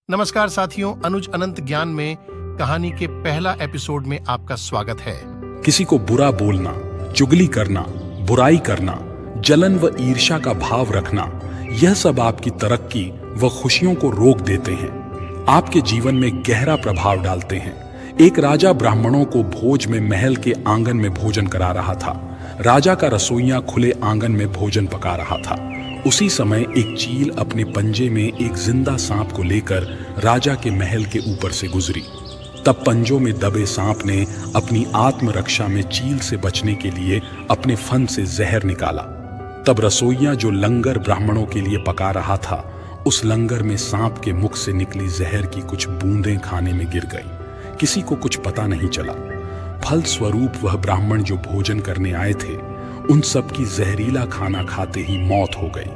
नमस्कार साथियों, अनुज अनंत ज्ञान में कहानी के पहला एपिसोड में आपका स्वागत है। किसी को बुरा बोलना, चुगली करना, बुराई करना, जलन व ईर्ष्या का भाव रखना, यह सब आपकी तरक्की व खुशियों को रोक देते हैं, आपके जीवन में गहरा प्रभाव डालते हैं। एक राजा ब्राह्मणों को भोज में महल के आंगन में भोजन करा रहा था। राजा का रसोइया खुले आंगन में भोजन पका रहा था। उसी समय एक चील अपने पंजे में एक जिंदा सांप को लेकर राजा के महल के ऊपर से गुजरी। तब पंजों में दबे सांप ने अपनी आत्मरक्षा में चील से बचने के लिए अपने फन से जहर निकाला। तब रसोइया जो लंगर ब्राह्मणों के लिए पका रहा था, उस लंगर में सांप के मुख से निकली जहर की कुछ बूंदें खाने में गिर गई। किसी को कुछ पता नहीं चला। फल स्वरूप वह ब्राह्मण जो भोजन करने आए थे, उन सब की जहरीला खाना खाते ही मौत हो गई।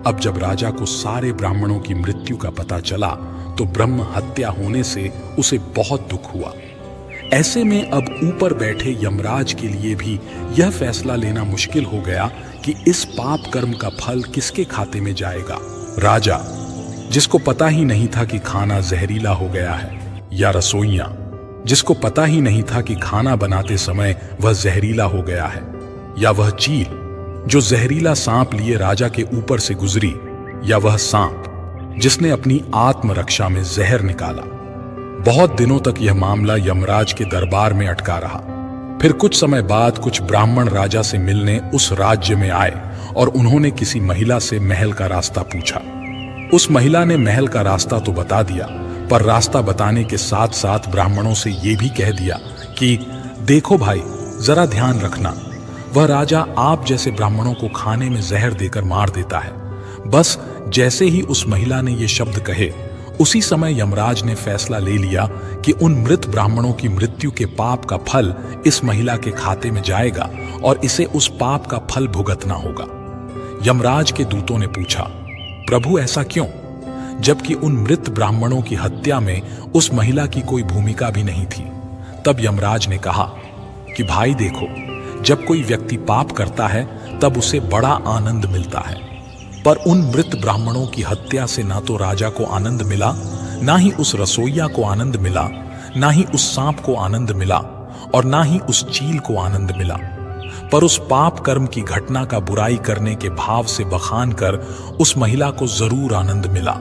अब जब राजा को सारे ब्राह्मणों की मृत्यु का पता चला तो ब्रह्म हत्या होने से उसे बहुत दुख हुआ। ऐसे में अब ऊपर बैठे यमराज के लिए भी यह फैसला लेना मुश्किल हो गया कि इस पाप कर्म का फल किसके खाते में जाएगा। राजा, जिसको पता ही नहीं था कि खाना जहरीला हो गया है, या रसोइया, जिसको पता ही नहीं था कि खाना बनाते समय वह जहरीला हो गया है, या वह चील जो जहरीला सांप लिए राजा के ऊपर से गुजरी, या वह सांप जिसने अपनी आत्मरक्षा में जहर निकाला। बहुत दिनों तक यह मामला यमराज के दरबार में अटका रहा। फिर कुछ समय बाद कुछ ब्राह्मण राजा से मिलने उस राज्य में आए और उन्होंने किसी महिला से महल का रास्ता पूछा। उस महिला ने महल का रास्ता तो बता दिया, पर रास्ता बताने के साथ साथ ब्राह्मणों से यह भी कह दिया कि देखो भाई, जरा ध्यान रखना, वह राजा आप जैसे ब्राह्मणों को खाने में जहर देकर मार देता है। बस जैसे ही उस महिला ने ये शब्द कहे, उसी समय यमराज ने फैसला ले लिया कि उन मृत ब्राह्मणों की मृत्यु के पाप का फल इस महिला के खाते में जाएगा और इसे उस पाप का फल भुगतना होगा। यमराज के दूतों ने पूछा, प्रभु ऐसा क्यों, जबकि उन मृत ब्राह्मणों की हत्या में उस महिला की कोई भूमिका भी नहीं थी। तब यमराज ने कहा कि भाई देखो, जब कोई व्यक्ति पाप करता है तब उसे बड़ा आनंद मिलता है, पर उन मृत ब्राह्मणों की हत्या से ना तो राजा को आनंद मिला, ना ही उस रसोइया को आनंद मिला, ना ही उस सांप को आनंद मिला, और ना ही उस चील को आनंद मिला, पर उस पाप कर्म की घटना का बुराई करने के भाव से बखान कर उस महिला को जरूर आनंद मिला।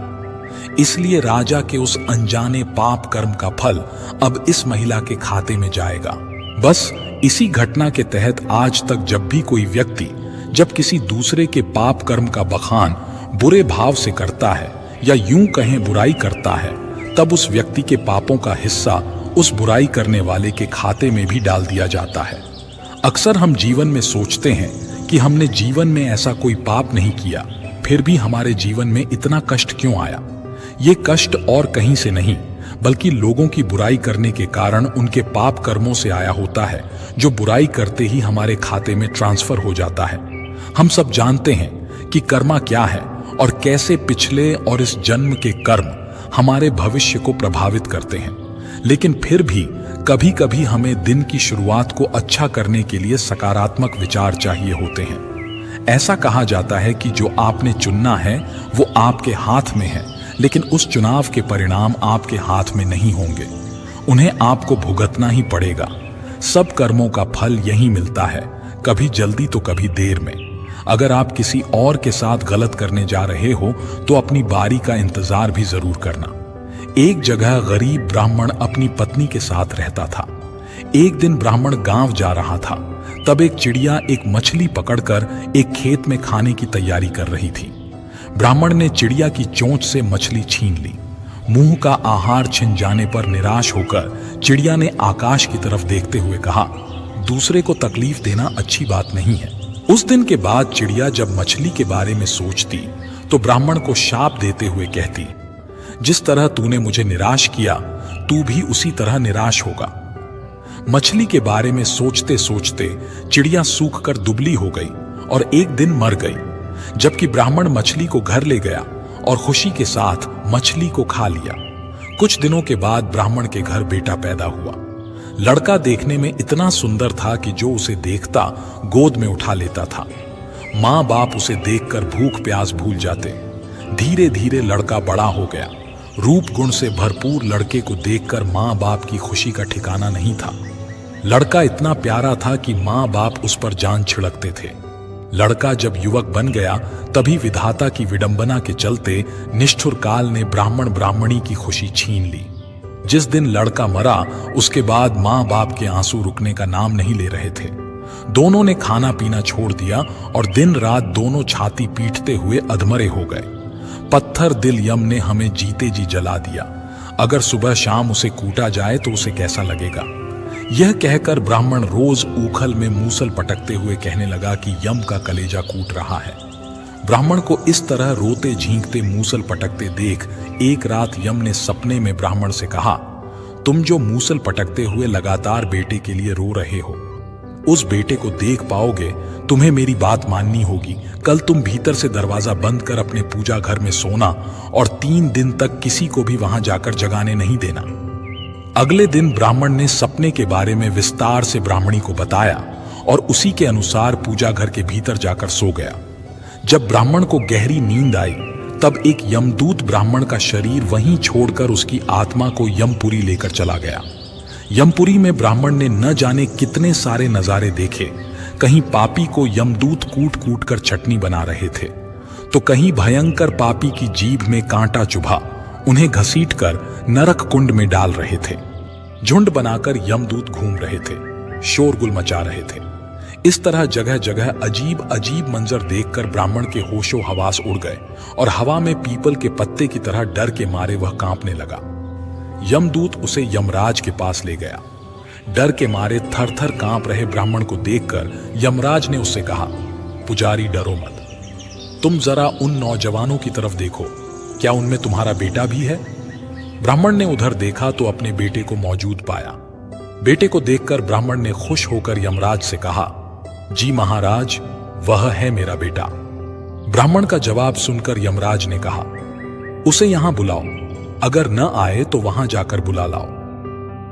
इसलिए राजा के उस अनजाने पाप कर्म का फल अब इस महिला के खाते में जाएगा। बस इसी घटना के तहत आज तक जब भी कोई व्यक्ति जब किसी दूसरे के पाप कर्म का बखान बुरे भाव से करता है, या यूं कहें बुराई करता है, तब उस व्यक्ति के पापों का हिस्सा उस बुराई करने वाले के खाते में भी डाल दिया जाता है। अक्सर हम जीवन में सोचते हैं कि हमने जीवन में ऐसा कोई पाप नहीं किया, फिर भी हमारे जीवन में इतना कष्ट क्यों आया। ये कष्ट और कहीं से नहीं, बल्कि लोगों की बुराई करने के कारण उनके पाप कर्मों से आया होता है, जो बुराई करते ही हमारे खाते में ट्रांसफर हो जाता है। हम सब जानते हैं कि कर्मा क्या है और कैसे पिछले और इस जन्म के कर्म हमारे भविष्य को प्रभावित करते हैं, लेकिन फिर भी कभी कभी हमें दिन की शुरुआत को अच्छा करने के लिए सकारात्मक विचार चाहिए होते हैं। ऐसा कहा जाता है कि जो आपने चुनना है वो आपके हाथ में है, लेकिन उस चुनाव के परिणाम आपके हाथ में नहीं होंगे, उन्हें आपको भुगतना ही पड़ेगा। सब कर्मों का फल यही मिलता है, कभी जल्दी तो कभी देर में। अगर आप किसी और के साथ गलत करने जा रहे हो तो अपनी बारी का इंतजार भी जरूर करना। एक जगह गरीब ब्राह्मण अपनी पत्नी के साथ रहता था। एक दिन ब्राह्मण गांव जा रहा था, तब एक चिड़िया एक मछली पकड़कर एक खेत में खाने की तैयारी कर रही थी। ब्राह्मण ने चिड़िया की चोंच से मछली छीन ली। मुंह का आहार छिन जाने पर निराश होकर चिड़िया ने आकाश की तरफ देखते हुए कहा, दूसरे को तकलीफ देना अच्छी बात नहीं है। उस दिन के बाद चिड़िया जब मछली के बारे में सोचती तो ब्राह्मण को शाप देते हुए कहती, जिस तरह तूने मुझे निराश किया, तू भी उसी तरह निराश होगा। मछली के बारे में सोचते सोचते चिड़िया सूख कर दुबली हो गई और एक दिन मर गई, जबकि ब्राह्मण मछली को घर ले गया और खुशी के साथ मछली को खा लिया। कुछ दिनों के बाद ब्राह्मण के घर बेटा पैदा हुआ। लड़का देखने में इतना सुंदर था कि जो उसे देखता गोद में उठा लेता था। माँ बाप उसे देखकर भूख प्यास भूल जाते। धीरे धीरे लड़का बड़ा हो गया। रूप गुण से भरपूर लड़के को देखकर माँ बाप की खुशी का ठिकाना नहीं था। लड़का इतना प्यारा था कि माँ बाप उस पर जान छिड़कते थे। लड़का जब युवक बन गया तभी विधाता की विडंबना के चलते निष्ठुर काल ने ब्राह्मण ब्राह्मणी की खुशी छीन ली। जिस दिन लड़का मरा उसके बाद माँ बाप के आंसू रुकने का नाम नहीं ले रहे थे। दोनों ने खाना पीना छोड़ दिया और दिन रात दोनों छाती पीटते हुए अधमरे हो गए। पत्थर दिल यम ने हमें जीते जी जला दिया। अगर सुबह शाम उसे कूटा जाए तो उसे कैसा लगेगा। यह कहकर ब्राह्मण रोज ऊखल में मूसल पटकते हुए कहने लगा कि यम का कलेजा कूट रहा है। ब्राह्मण को इस तरह रोते झींकते मूसल पटकते देख एक रात यम ने सपने में ब्राह्मण से कहा, तुम जो मूसल पटकते हुए लगातार बेटे के लिए रो रहे हो, उस बेटे को देख पाओगे, तुम्हें मेरी बात माननी होगी। कल तुम भीतर से दरवाजा बंद कर अपने पूजा घर में सोना और 3 दिन तक किसी को भी वहां जाकर जगाने नहीं देना। अगले दिन ब्राह्मण ने सपने के बारे में विस्तार से ब्राह्मणी को बताया और उसी के अनुसार पूजा घर के भीतर जाकर सो गया। जब ब्राह्मण को गहरी नींद आई तब एक यमदूत ब्राह्मण का शरीर वहीं छोड़कर उसकी आत्मा को यमपुरी लेकर चला गया। यमपुरी में ब्राह्मण ने न जाने कितने सारे नजारे देखे। कहीं पापी को यमदूत कूट कूट कर चटनी बना रहे थे, तो कहीं भयंकर पापी की जीभ में कांटा चुभा उन्हें घसीटकर नरक कुंड में डाल रहे थे। झुंड बनाकर यमदूत घूम रहे थे, शोरगुल मचा रहे थे। इस तरह जगह जगह अजीब अजीब मंजर देखकर ब्राह्मण के होशो हवास उड़ गए और हवा में पीपल के पत्ते की तरह डर के मारे वह कांपने लगा। यमदूत उसे यमराज के पास ले गया। डर के मारे थर थर कांप रहे ब्राह्मण को देखकर यमराज ने उससे कहा, पुजारी डरो मत, तुम जरा उन नौजवानों की तरफ देखो, क्या उनमें तुम्हारा बेटा भी है? ब्राह्मण ने उधर देखा तो अपने बेटे को मौजूद पाया। बेटे को देखकर ब्राह्मण ने खुश होकर यमराज से कहा, जी महाराज, वह है मेरा बेटा। ब्राह्मण का जवाब सुनकर यमराज ने कहा, उसे यहां बुलाओ, अगर न आए तो वहां जाकर बुला लाओ।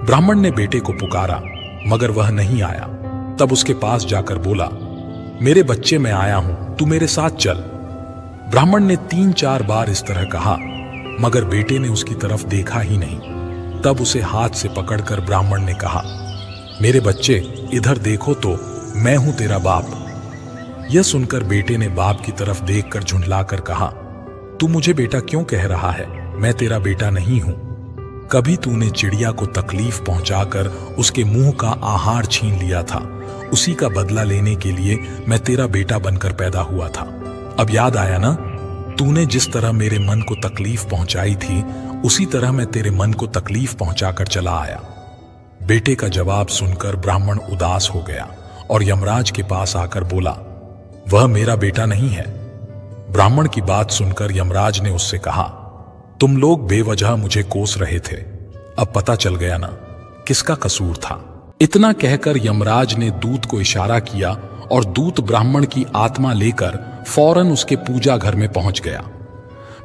ब्राह्मण ने बेटे को पुकारा मगर वह नहीं आया। तब उसके पास जाकर बोला, मेरे बच्चे, मैं आया हूं, तू मेरे साथ चल। ब्राह्मण ने 3-4 बार इस तरह कहा मगर बेटे ने उसकी तरफ देखा ही नहीं। तब उसे हाथ से पकड़कर ब्राह्मण ने कहा, मेरे बच्चे, इधर देखो तो, मैं हूं तेरा बाप। यह सुनकर बेटे ने बाप की तरफ देखकर झुंझलाकर कहा, तू मुझे बेटा क्यों कह रहा है? मैं तेरा बेटा नहीं हूं। कभी तूने चिड़िया को तकलीफ पहुंचाकर उसके मुंह का आहार छीन लिया था, उसी का बदला लेने के लिए मैं तेरा बेटा बनकर पैदा हुआ था। अब याद आया ना? तूने जिस तरह मेरे मन को तकलीफ पहुंचाई थी उसी तरह मैं तेरे मन को तकलीफ पहुंचाकर चला आया। बेटे का जवाब सुनकर ब्राह्मण उदास हो गया और यमराज के पास आकर बोला, वह मेरा बेटा नहीं है। ब्राह्मण की बात सुनकर यमराज ने उससे कहा, तुम लोग बेवजह मुझे कोस रहे थे, अब पता चल गया ना किसका कसूर था। इतना कहकर यमराज ने दूत को इशारा किया और दूत ब्राह्मण की आत्मा लेकर फौरन उसके पूजा घर में पहुंच गया।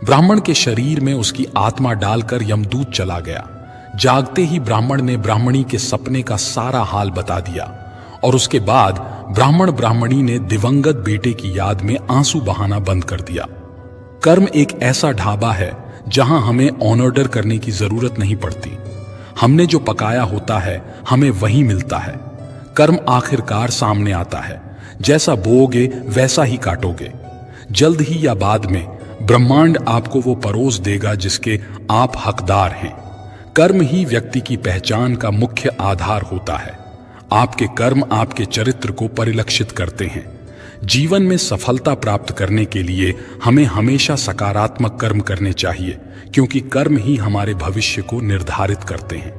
ब्राह्मण के शरीर में उसकी आत्मा डालकर यमदूत चला गया। जागते ही ब्राह्मण ने ब्राह्मणी के सपने का सारा हाल बता दिया और उसके बाद ब्राह्मण ब्राह्मणी ने दिवंगत बेटे की याद में आंसू बहाना बंद कर दिया। कर्म एक ऐसा ढाबा है जहां हमें ऑर्डर करने की जरूरत नहीं पड़ती। हमने जो पकाया होता है हमें वही मिलता है। कर्म आखिरकार सामने आता है, जैसा बोओगे वैसा ही काटोगे। जल्द ही या बाद में ब्रह्मांड आपको वो परोस देगा जिसके आप हकदार हैं। कर्म ही व्यक्ति की पहचान का मुख्य आधार होता है। आपके कर्म आपके चरित्र को परिलक्षित करते हैं। जीवन में सफलता प्राप्त करने के लिए हमें हमेशा सकारात्मक कर्म करने चाहिए, क्योंकि कर्म ही हमारे भविष्य को निर्धारित करते हैं।